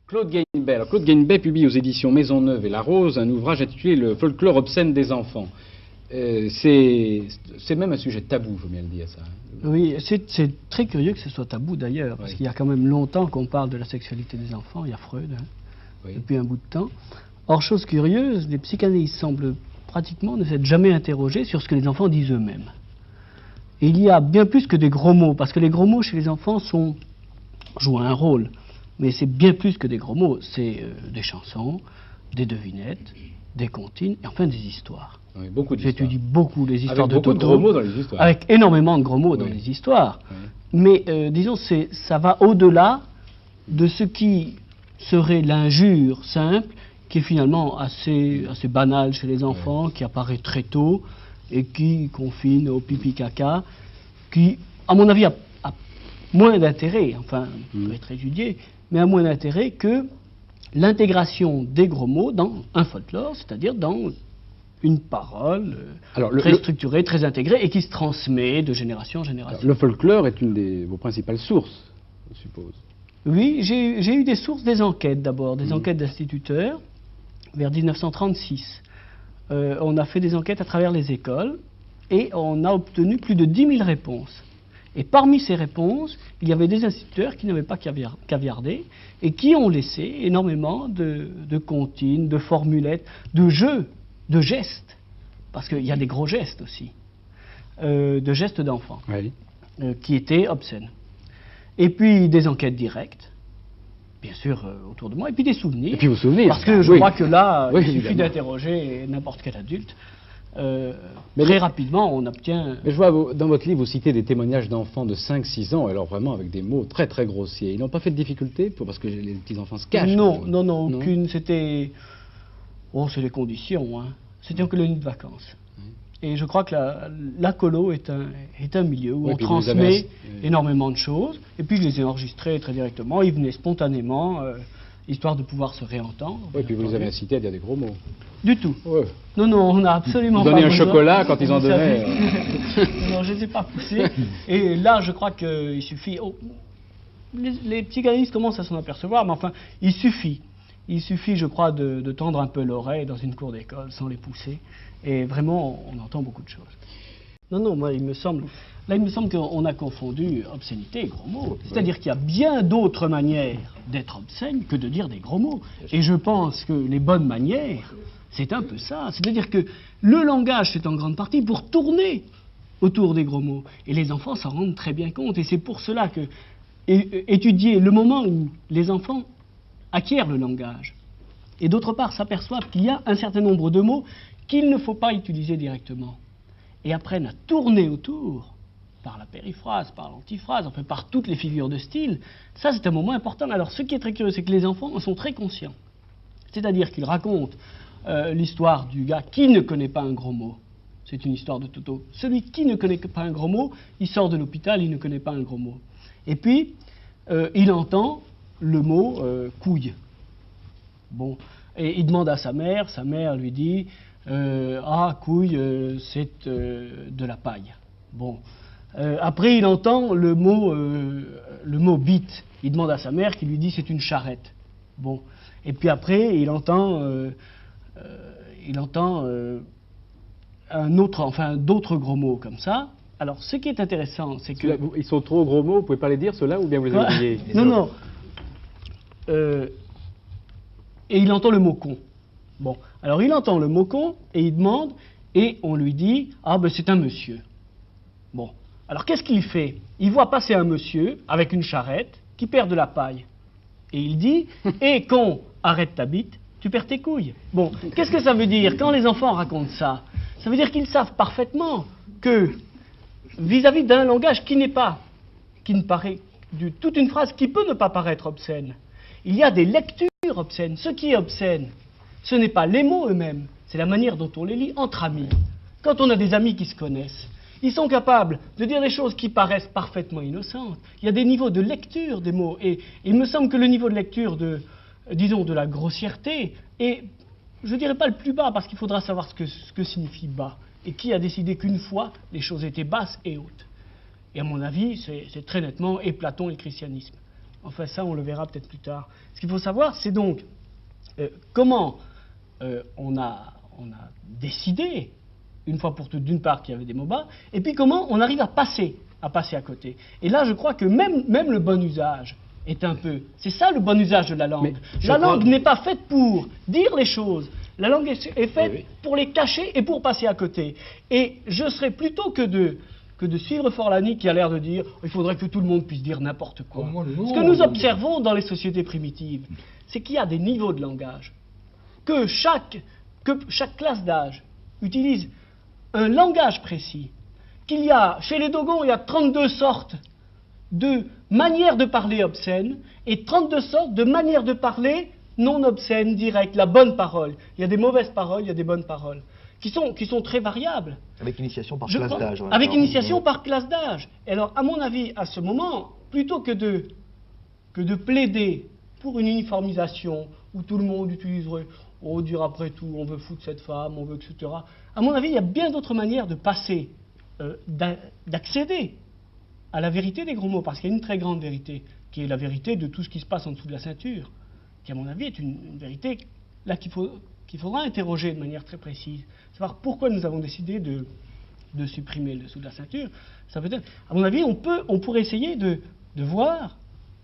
Claude Gainbet. Alors, Claude Gainbet publie aux éditions Maisonneuve et La Rose un ouvrage intitulé Le folklore obscène des enfants. C'est même un sujet tabou, il faut bien le dire, ça. Oui, c'est très curieux que ce soit tabou d'ailleurs, parce qu'il y a quand même longtemps qu'on parle de la sexualité des enfants, il y a Freud, depuis un bout de temps. Or, chose curieuse, les psychanalystes semblent pratiquement ne s'être jamais interrogés sur ce que les enfants disent eux-mêmes. Et il y a bien plus que des gros mots, parce que les gros mots chez les enfants jouent un rôle. Mais c'est bien plus que des gros mots, c'est des chansons, des devinettes, des comptines, et enfin des histoires. Oui, beaucoup d'histoires. J'étudie beaucoup les histoires avec de Toto. Avec beaucoup de gros mots dans les histoires. Avec énormément de gros mots dans les histoires. Oui. Mais disons, ça va au-delà de ce qui serait l'injure simple, qui est finalement assez banale chez les enfants, qui apparaît très tôt, et qui confine au pipi-caca, qui, à mon avis, a moins d'intérêt, enfin, peut être étudié, mais a moins d'intérêt que l'intégration des gros mots dans un folklore, c'est-à-dire dans une parole très structurée, très intégrée, et qui se transmet de génération en génération. Alors, le folklore est une de vos principales sources, je suppose. Oui, j'ai eu des sources, des enquêtes d'abord, des enquêtes d'instituteurs, vers 1936. On a fait des enquêtes à travers les écoles, et on a obtenu plus de 10 000 réponses. Et parmi ces réponses, il y avait des instituteurs qui n'avaient pas caviardé et qui ont laissé énormément de comptines, de formulettes, de jeux, de gestes, parce qu'il y a des gros gestes aussi, de gestes d'enfants, qui étaient obscènes. Et puis des enquêtes directes, bien sûr, autour de moi, et puis des souvenirs. Et puis vos souvenirs. Parce que je crois que là, il suffit d'interroger n'importe quel adulte. Très rapidement, on obtient... Mais je vois, dans votre livre, vous citez des témoignages d'enfants de 5-6 ans, alors vraiment avec des mots très très grossiers. Ils n'ont pas fait de difficulté parce que les petits-enfants se cachent? Non, aucune. C'était... Oh, c'est les conditions, hein. C'était en colonie de vacances. Et je crois que la colo est un milieu où on transmet énormément de choses. Et puis je les ai enregistrés très directement. Ils venaient spontanément, histoire de pouvoir se réentendre. Oui, puis vous les avez incités à dire des gros mots. Du tout. Ouais. Non, on n'a absolument pas besoin. Vous donnez un chocolat quand ils en donnaient. Non, je ne les ai pas poussés. Et là, je crois qu'il suffit... Oh, les psychanalystes commencent à s'en apercevoir, mais enfin, il suffit, je crois, de tendre un peu l'oreille dans une cour d'école sans les pousser. Et vraiment, on entend beaucoup de choses. Non, moi, il me semble qu'on a confondu obscénité et gros mots. C'est-à-dire qu'il y a bien d'autres manières d'être obscène que de dire des gros mots. Et je pense que les bonnes manières, c'est un peu ça. C'est-à-dire que le langage, c'est en grande partie pour tourner autour des gros mots. Et les enfants s'en rendent très bien compte. Et c'est pour cela que étudier le moment où les enfants acquièrent le langage, et d'autre part s'aperçoivent qu'il y a un certain nombre de mots qu'il ne faut pas utiliser directement, et apprennent à tourner autour, par la périphrase, par l'antiphrase, enfin par toutes les figures de style, ça c'est un moment important. Alors ce qui est très curieux, c'est que les enfants en sont très conscients. C'est-à-dire qu'ils racontent l'histoire du gars qui ne connaît pas un gros mot. C'est une histoire de Toto. Celui qui ne connaît pas un gros mot, il sort de l'hôpital, il ne connaît pas un gros mot. Et puis, il entend le mot couille. Bon, et il demande à sa mère lui dit couille, c'est de la paille. Bon, après il entend le mot bite. Il demande à sa mère qui lui dit c'est une charrette. Bon, et puis après il entend d'autres gros mots comme ça. Alors, ce qui est intéressant, c'est que... Ils sont trop gros mots, vous pouvez pas les dire, ceux-là, ou bien vous les avez oubliés? Non. Et il entend le mot con. Bon, alors il entend le mot con, et il demande, et on lui dit, c'est un monsieur. Bon, alors qu'est-ce qu'il fait? Il voit passer un monsieur, avec une charrette, qui perd de la paille. Et il dit, con, arrête ta bite, tu perds tes couilles. Bon, qu'est-ce que ça veut dire? Quand les enfants racontent ça, ça veut dire qu'ils savent parfaitement que... vis-à-vis d'un langage qui ne paraît toute une phrase qui peut ne pas paraître obscène. Il y a des lectures obscènes. Ce qui est obscène, ce n'est pas les mots eux-mêmes, c'est la manière dont on les lit entre amis. Quand on a des amis qui se connaissent, ils sont capables de dire des choses qui paraissent parfaitement innocentes. Il y a des niveaux de lecture des mots. Et il me semble que le niveau de lecture de la grossièreté est, je dirais pas le plus bas, parce qu'il faudra savoir ce que signifie bas. Et qui a décidé qu'une fois, les choses étaient basses et hautes. Et à mon avis, c'est très nettement et Platon et le christianisme. Enfin, ça, on le verra peut-être plus tard. Ce qu'il faut savoir, c'est donc comment on a décidé, une fois pour toutes, d'une part, qu'il y avait des mots bas, et puis comment on arrive à passer à côté. Et là, je crois que même le bon usage est un peu... C'est ça le bon usage de la langue. La langue n'est pas faite pour dire les choses. La langue est faite pour les cacher et pour passer à côté. Et je serais plutôt que de suivre Forlani qui a l'air de dire il faudrait que tout le monde puisse dire n'importe quoi. Ce que nous observons dans les sociétés primitives, c'est qu'il y a des niveaux de langage. Que chaque classe d'âge utilise un langage précis. Qu'il y a, chez les Dogons, il y a 32 sortes de manières de parler obscènes et 32 sortes de manières de parler non obscènes, directes, la bonne parole. Il y a des mauvaises paroles, il y a des bonnes paroles, qui sont très variables. Avec initiation par classe d'âge. Avec initiation par classe d'âge. Et alors, à mon avis, à ce moment, plutôt que de plaider pour une uniformisation où tout le monde utiliserait « oh, dire après tout, on veut foutre cette femme, on veut, etc. » À mon avis, il y a bien d'autres manières de passer, d'accéder à la vérité des gros mots, parce qu'il y a une très grande vérité, qui est la vérité de tout ce qui se passe en dessous de la ceinture, qui, à mon avis, est une vérité là qu'il faudra interroger de manière très précise. Savoir pourquoi nous avons décidé de supprimer le dessous de la ceinture. Ça peut être, à mon avis, on pourrait essayer de voir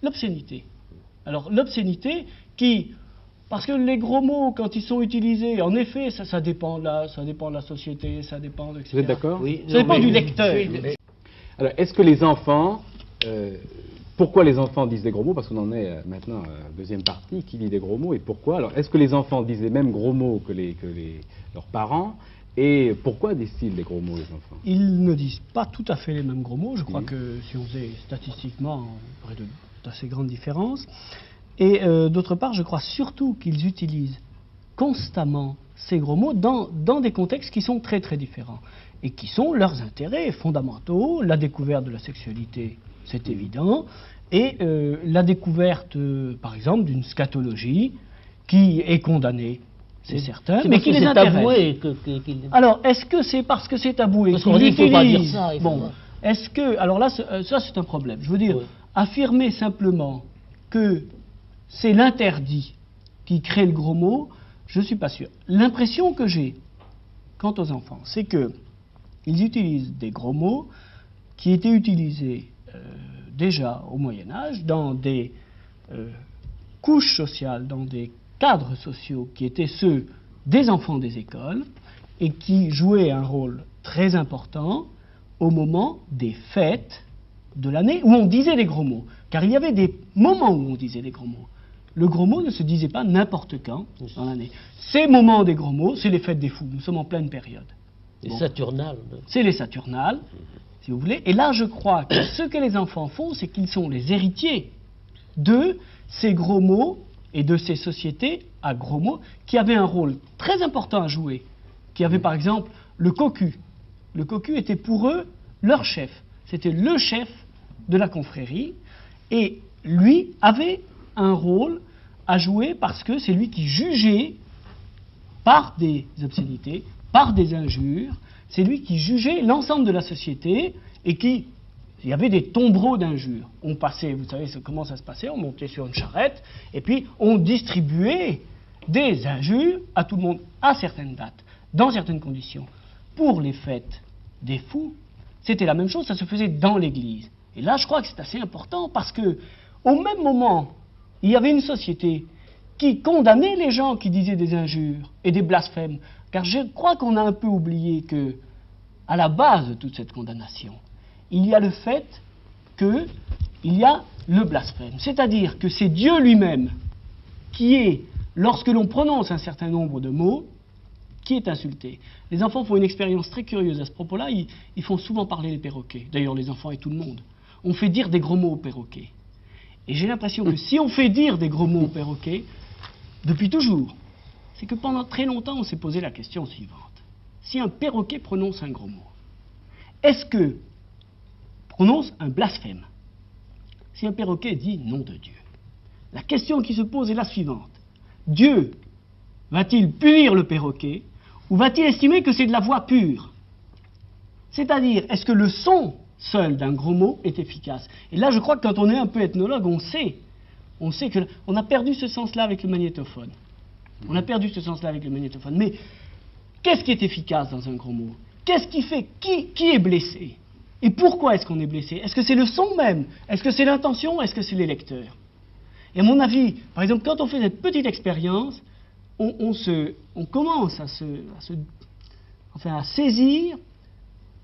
l'obscénité. Alors, l'obscénité qui... Parce que les gros mots, quand ils sont utilisés, en effet, ça dépend de la société, ça dépend de... etc. Vous êtes d'accord? Oui, Ça dépend du lecteur. Alors, est-ce que les enfants... pourquoi les enfants disent des gros mots? Parce qu'on en est maintenant à la deuxième partie. Qui dit des gros mots et pourquoi? Alors, est-ce que les enfants disent les mêmes gros mots que leurs parents? Et pourquoi disent-ils des gros mots, les enfants? Ils ne disent pas tout à fait les mêmes gros mots. Je crois que si on faisait statistiquement, on aurait d'assez grandes différences. Et d'autre part, je crois surtout qu'ils utilisent constamment ces gros mots dans des contextes qui sont très très différents et qui sont leurs intérêts fondamentaux, la découverte de la sexualité, c'est évident, et la découverte, par exemple, d'une scatologie qui est condamnée, c'est certain, mais qui les intéresse. Alors, est-ce que c'est parce que c'est taboué qu'ils l'utilisent? Bon, est-ce que... Alors là, ça c'est un problème. Je veux dire, affirmer simplement que c'est l'interdit qui crée le gros mot, je ne suis pas sûr. L'impression que j'ai quant aux enfants, c'est qu'ils utilisent des gros mots qui étaient utilisés déjà au Moyen-Âge dans des couches sociales, dans des cadres sociaux qui étaient ceux des enfants des écoles et qui jouaient un rôle très important au moment des fêtes de l'année où on disait des gros mots. Car il y avait des moments où on disait des gros mots. Le gros mot ne se disait pas n'importe quand dans l'année. Ces moments des gros mots, c'est les fêtes des fous. Nous sommes en pleine période. Les Saturnales. C'est les Saturnales, si vous voulez. Et là, je crois que ce que les enfants font, c'est qu'ils sont les héritiers de ces gros mots et de ces sociétés à gros mots qui avaient un rôle très important à jouer. Qui avaient par exemple le cocu. Le cocu était pour eux leur chef. C'était le chef de la confrérie. Et lui avait un rôle à jouer parce que c'est lui qui jugeait par des obscénités, par des injures, c'est lui qui jugeait l'ensemble de la société et il y avait des tombereaux d'injures. On passait, vous savez comment ça se passait, on montait sur une charrette et puis on distribuait des injures à tout le monde à certaines dates, dans certaines conditions. Pour les fêtes des fous, c'était la même chose, ça se faisait dans l'église. Et là, je crois que c'est assez important parce que au même moment, il y avait une société qui condamnait les gens qui disaient des injures et des blasphèmes. Car je crois qu'on a un peu oublié que, à la base de toute cette condamnation, il y a le fait qu'il y a le blasphème. C'est-à-dire que c'est Dieu lui-même qui est, lorsque l'on prononce un certain nombre de mots, qui est insulté. Les enfants font une expérience très curieuse à ce propos-là. Ils font souvent parler les perroquets. D'ailleurs, les enfants et tout le monde. On fait dire des gros mots aux perroquets. Et j'ai l'impression que si on fait dire des gros mots aux perroquets, depuis toujours, c'est que pendant très longtemps, on s'est posé la question suivante. Si un perroquet prononce un gros mot, est-ce que prononce un blasphème? Si un perroquet dit nom de Dieu, la question qui se pose est la suivante. Dieu va-t-il punir le perroquet ou va-t-il estimer que c'est de la voix pure? C'est-à-dire, est-ce que le son seul d'un gros mot est efficace? Et là, je crois que quand on est un peu ethnologue, on sait On sait que on a perdu ce sens-là avec le magnétophone. On a perdu ce sens-là avec le magnétophone. Mais qu'est-ce qui est efficace dans un gros mot? Qu'est-ce qui fait? Qui est blessé? Et pourquoi est-ce qu'on est blessé? Est-ce que c'est le son même? Est-ce que c'est l'intention? Est-ce que c'est les lecteurs? Et à mon avis, par exemple, quand on fait cette petite expérience, on commence à saisir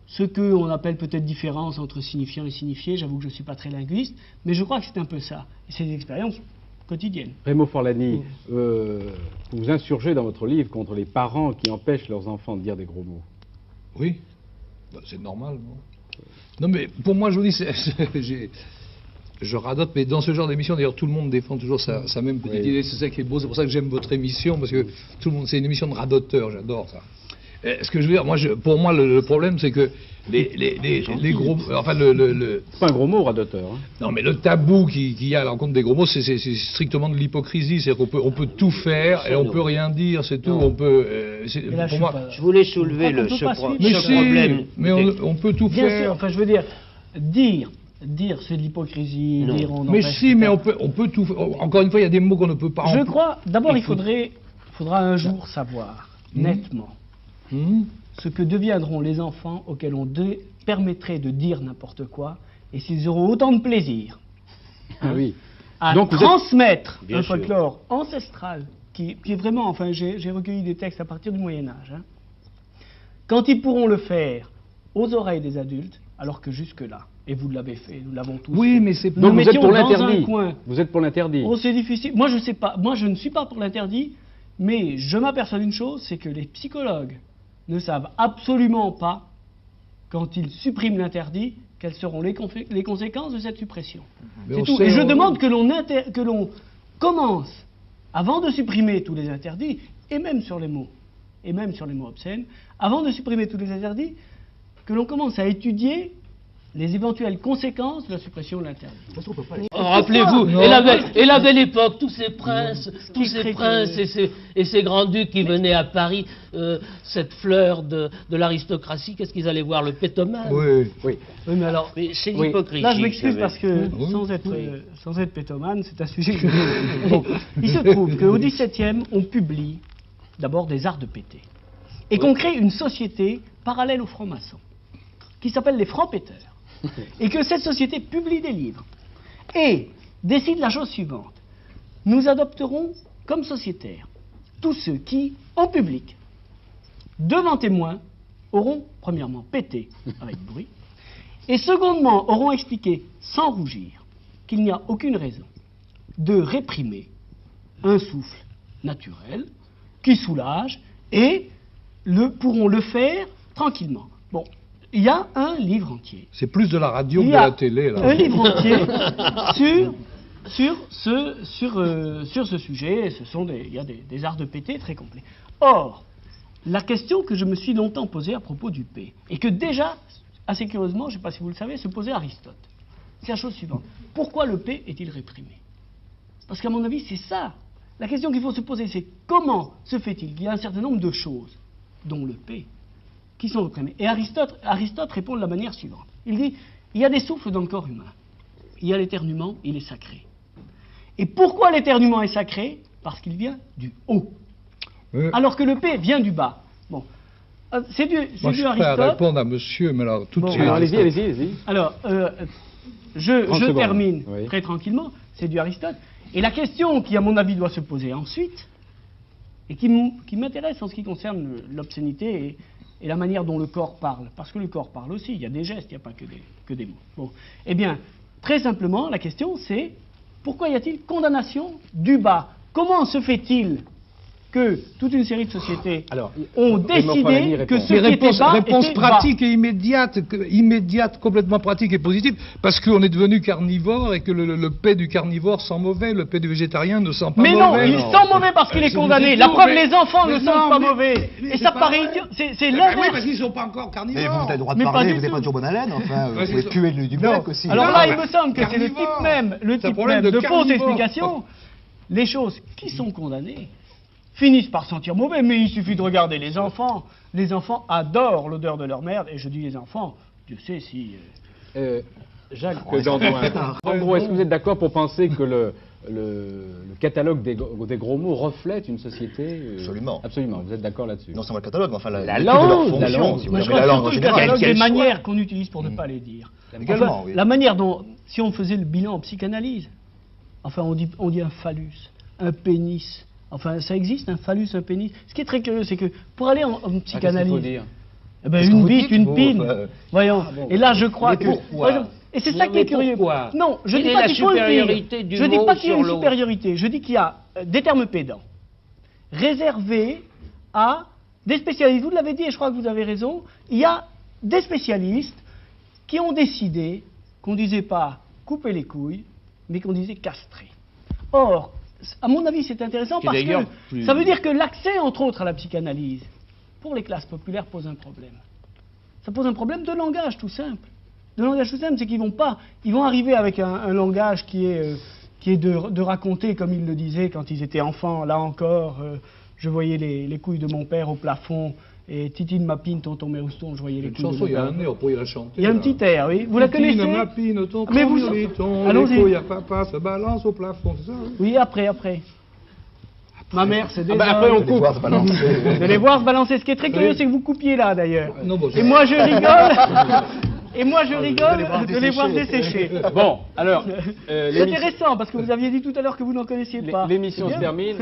ce qu'on appelle peut-être différence entre signifiant et signifié. J'avoue que je ne suis pas très linguiste, mais je crois que c'est un peu ça. Et c'est des expériences quotidiennes. Raymond Forlani, vous vous insurgez dans votre livre contre les parents qui empêchent leurs enfants de dire des gros mots. Oui, c'est normal. Non, mais pour moi, je vous dis, je radote, mais dans ce genre d'émission, d'ailleurs, tout le monde défend toujours sa même petite idée. C'est ça qui est beau, c'est pour ça que j'aime votre émission, parce que tout le monde, c'est une émission de radoteurs, j'adore ça. Ce que je veux dire, pour moi, le problème, c'est que les gros... Enfin, c'est pas un gros mot, radoteur. Hein. Non, mais le tabou qu'il y a à l'encontre des gros mots, c'est strictement de l'hypocrisie. C'est-à-dire qu'on peut tout faire et on peut rien dire, c'est tout. On peut... pour moi, je voulais soulever ce problème. Mais on peut tout Bien faire. sûr, enfin, je veux dire, dire c'est de l'hypocrisie, dire on mais si, mais on peut tout faire. Encore une fois, il y a des mots qu'on ne peut pas... Je crois, d'abord, il faudra un jour savoir, nettement, ce que deviendront les enfants auxquels on permettrait de dire n'importe quoi, et s'ils auront autant de plaisir à transmettre un folklore ancestral, qui est vraiment, enfin j'ai recueilli des textes à partir du Moyen-Âge, quand ils pourront le faire aux oreilles des adultes, alors que jusque-là, et vous l'avez fait, nous l'avons tous fait. Mais c'est... Donc vous êtes pour l'interdit. Vous êtes pour l'interdit. Oh, c'est difficile. Moi, je sais pas. Moi, je ne suis pas pour l'interdit, mais je m'aperçois d'une chose, c'est que les psychologues ne savent absolument pas, quand ils suppriment l'interdit, quelles seront les conséquences de cette suppression. C'est tout. Et je demande que l'on commence, avant de supprimer tous les interdits, et même sur les mots obscènes, avant de supprimer tous les interdits, que l'on commence à étudier les éventuelles conséquences de la suppression de l'interdit. Rappelez-vous, et la belle époque, tous ces princes et ces grands-ducs qui venaient à Paris, cette fleur de l'aristocratie, qu'est-ce qu'ils allaient voir? Le pétomane? Oui, mais alors... Mais c'est l'hypocrisie. Là, je m'excuse parce que, sans être pétomane, c'est un sujet que je... Bon, il se trouve qu'au XVIIe, on publie d'abord des arts de péter. Et qu'on crée une société parallèle aux francs-maçons, qui s'appelle les francs-péteurs. Et que cette société publie des livres et décide la chose suivante. Nous adopterons comme sociétaires tous ceux qui, en public, devant témoins, auront premièrement pété avec bruit et secondement auront expliqué sans rougir qu'il n'y a aucune raison de réprimer un souffle naturel qui soulage et pourront le faire tranquillement. Bon. Il y a un livre entier. C'est plus de la radio que de la télé, là. Un livre entier sur ce sujet. Il y a des arts de péter très complets. Or, la question que je me suis longtemps posée à propos du P, et que déjà, assez curieusement, je ne sais pas si vous le savez, se posait Aristote. C'est la chose suivante. Pourquoi le P est-il réprimé? Parce qu'à mon avis, c'est ça. La question qu'il faut se poser, c'est comment se fait-il qu'il y a un certain nombre de choses, dont le P, qui sont réprimés. Et Aristote répond de la manière suivante. Il dit, il y a des souffles dans le corps humain. Il y a l'éternuement, il est sacré. Et pourquoi l'éternuement est sacré? Parce qu'il vient du haut. Alors que le P vient du bas. Bon. C'est du Aristote. Je suis prêt à répondre à monsieur, mais alors tout de suite. Alors allez-y. Alors, je termine très tranquillement. C'est du Aristote. Et la question qui, à mon avis, doit se poser ensuite, et qui m'intéresse en ce qui concerne l'obscénité et la manière dont le corps parle, parce que le corps parle aussi, il y a des gestes, il n'y a pas que des mots. Bon. Eh bien, très simplement, la question c'est, pourquoi y a-t-il condamnation du bas? Comment se fait-il que toute une série de sociétés ont décidé que ce qui était bas réponse était pratique bas. et immédiate, complètement pratique et positive, parce qu'on est devenu carnivore et que le paix du carnivore sent mauvais, le paix du végétarien ne sent pas mauvais. Mais non, il sent mauvais parce qu'il est condamné. La preuve, les enfants ne sentent pas mauvais. Et ça paraît idiot. C'est l'inverse. Oui, parce qu'ils ne sont pas encore carnivores. Mais vous avez le droit de parler, vous n'avez pas toujours bonne haleine, enfin, vous pouvez puer du bec aussi. Alors là, il me semble que c'est le type même de fausse explication. Les choses qui sont condamnées finissent par sentir mauvais, mais il suffit de regarder les enfants. Les enfants adorent l'odeur de leur mère, et je dis les enfants, Dieu sait si... Jacques Dandouin. En gros, est-ce que vous êtes d'accord pour penser que le catalogue des gros mots reflète une société Absolument. Absolument, vous êtes d'accord là-dessus? Non seulement le catalogue, mais enfin La l'étude langue, de leur la fonction, langue. si vous Moi, voulez, je crois la que langue surtout en le général. catalogue des Quelle soit. manières qu'on utilise pour ne pas les dire. Également, oui. La manière dont, si on faisait le bilan en psychanalyse, enfin on dit un phallus, un pénis, enfin ça existe un phallus, un pénis. Ce qui est très curieux, c'est que pour aller en Qu'est-ce qu'il psychanalyse, faut dire? eh ben, Qu'est-ce que une vous bite, dites, une vous, pine, voyons. bon. Et là je crois Mais que... pourquoi voyons, et c'est ça Non, qui est mais curieux. pourquoi Non, je Quelle dis est pas la qu'il faut le supériorité dire. du Je dis mot pas qu'il y a sur une l'autre supériorité. Je dis qu'il y a des termes pédants réservés à des spécialistes. Vous l'avez dit et je crois que vous avez raison. Il y a des spécialistes qui ont décidé qu'on ne disait pas couper les couilles, mais qu'on disait castrer. Or, à mon avis, c'est intéressant Qui parce d'ailleurs que plus- ça veut dire que l'accès, entre autres, à la psychanalyse, pour les classes populaires, pose un problème. Ça pose un problème de langage, tout simple. De langage tout simple, c'est qu'ils vont arriver avec un langage qui est de raconter, comme ils le disaient quand ils étaient enfants. Là encore, je voyais les couilles de mon père au plafond, et Titine Mapine, tonton Mérouston, je voyais les Une couilles chanson, de il y a mon un père. air, on pourrait la chanter. Il y a un là. petit air, oui. Vous la connaissez? Mapine, tonton Mais vous- Mérouston, Allons-y. les couilles à papa se balancent au plafond, c'est ça hein? Oui, après. Ma mère, c'est des après, on hommes. Je vais les voir se balancer. De les voir se balancer. Ce qui est très curieux, c'est que vous coupiez là, d'ailleurs. Non, bon, Et moi, je rigole. Et moi, je rigole de les voir dessécher. Bon, alors, C'est intéressant, parce que vous aviez dit tout à l'heure que vous n'en connaissiez pas. l'émission C'est se bien. termine.